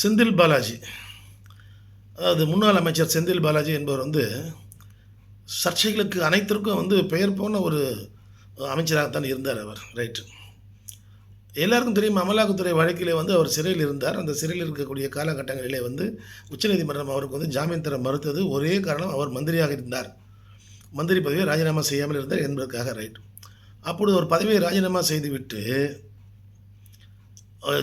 செந்தில் பாலாஜி, அதாவது முன்னாள் அமைச்சர் செந்தில் பாலாஜி என்பவர் சர்ச்சைகளுக்கு அனைத்திற்கும் பெயர் போன ஒரு அமைச்சராகத்தான் இருந்தார் அவர். ரைட்டு. எல்லாருக்கும் தெரியும், அமலாக்கத்துறை வழக்கிலே அவர் சிறையில் இருந்தார். அந்த சிறையில் இருக்கக்கூடிய காலகட்டங்களிலே உச்சநீதிமன்றம் அவருக்கு ஜாமீன் தர மறுத்தது ஒரே காரணம், அவர் மந்திரியாக இருந்தார். மந்திரி பதவியை ராஜினாமா செய்யாமல் இருந்தார் என்பதற்காக. ரைட். அப்பொழுது ஒரு பதவியை ராஜினாமா செய்துவிட்டு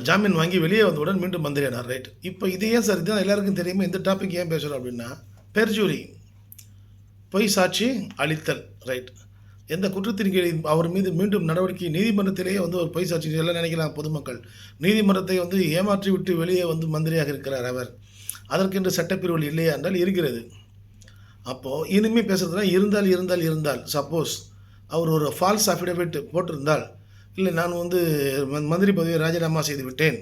ஜாமீன் வாங்கி வெளியே வந்தவுடன் மீண்டும் மந்திரியானார். ரைட். இப்போ இது ஏன் சார், இதுதான் எல்லாருக்கும் தெரியுமா, இந்த டாபிக் ஏன் பேசுகிறோம் அப்படின்னா, பெர்ஜூரி, பொய் சாட்சி அளித்தல். ரைட். எந்த குற்றத்தின் கீழ் அவர் மீது மீண்டும் நடவடிக்கை நீதிமன்றத்திலேயே ஒரு பொய் சாட்சி எல்லாம் நினைக்கலாம் பொதுமக்கள். நீதிமன்றத்தை ஏமாற்றி விட்டு வெளியே மந்திரியாக இருக்கிறார் அவர். அதற்கென்று சட்டப்பிரிவுகள் இல்லையா என்றால் இருக்கிறது. அப்போது இனிமேல் பேசுகிறதுனா இருந்தால் சப்போஸ் அவர் ஒரு ஃபால்ஸ் அஃபிடவிட் போட்டிருந்தால், இல்லை நான் மந்திரி பதவியை ராஜினாமா செய்து விட்டேன்,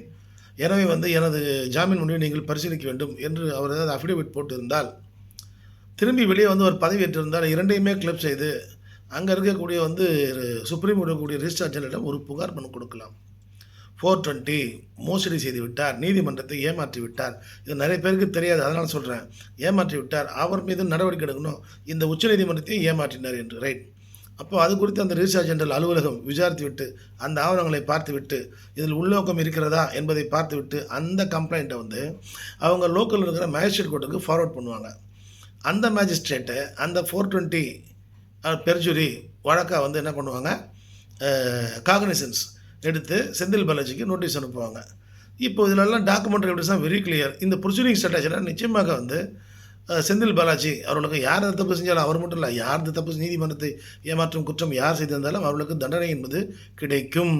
எனவே எனது ஜாமீன் முடிவை நீங்கள் பரிசீலிக்க வேண்டும் என்று அவர் ஏதாவது அஃபிடவிட் போட்டிருந்தால், திரும்பி வெளியே ஒரு பதவி ஏற்றிருந்தால், இரண்டையுமே கிளப் செய்து அங்கே இருக்கக்கூடிய சுப்ரீம் இருக்கக்கூடிய ரிஜிஸ்ட்ரார் ஜெனரலிடம் ஒரு புகார் மனு கொடுக்கலாம். 420 மோசடி செய்து விட்டார், நீதிமன்றத்தை ஏமாற்றி விட்டார். இது நிறைய பேருக்கு தெரியாது, அதனால் சொல்கிறேன். ஏமாற்றி விட்டார், அவர் மீது நடவடிக்கை எடுக்கணும், இந்த உச்சநீதிமன்றத்தை ஏமாற்றினார் என்று. ரைட். அப்போ அது குறித்து அந்த ரிஜிஸ்ட்ரார் ஜெனரல் அலுவலகம் விசாரித்து விட்டு, அந்த ஆவணங்களை பார்த்துவிட்டு, இதில் உள்நோக்கம் இருக்கிறதா என்பதை பார்த்துவிட்டு, அந்த கம்ப்ளைண்ட்டை அவங்க லோக்கலில் இருக்கிற மேஜிஸ்ட்ரேட் கோர்ட்டுக்கு ஃபார்வர்ட் பண்ணுவாங்க. அந்த மேஜிஸ்ட்ரேட்டை அந்த 420 பெர்ஜுரி வழக்காக என்ன பண்ணுவாங்க, காக்னிசன்ஸ் எடுத்து செந்தில் பாலாஜிக்கு நோட்டீஸ் அனுப்புவாங்க. இப்போ இதிலெல்லாம் டாக்குமெண்ட்ரி எவிடன்ஸ் தான் வெரி கிளியர். இந்த ப்ரொசீடிங் ஸ்ட்ராட்டஜியில் நிச்சயமாக செந்தில் பாலாஜி அவர்களுக்கு யார் தப்பு செஞ்சாலும், அவர் மட்டும் இல்லை, யார் தப்பு நீதிமன்றத்தை ஏமாற்றும் குற்றம் யார் செய்திருந்தாலும் அவர்களுக்கு தண்டனை என்பது கிடைக்கும்.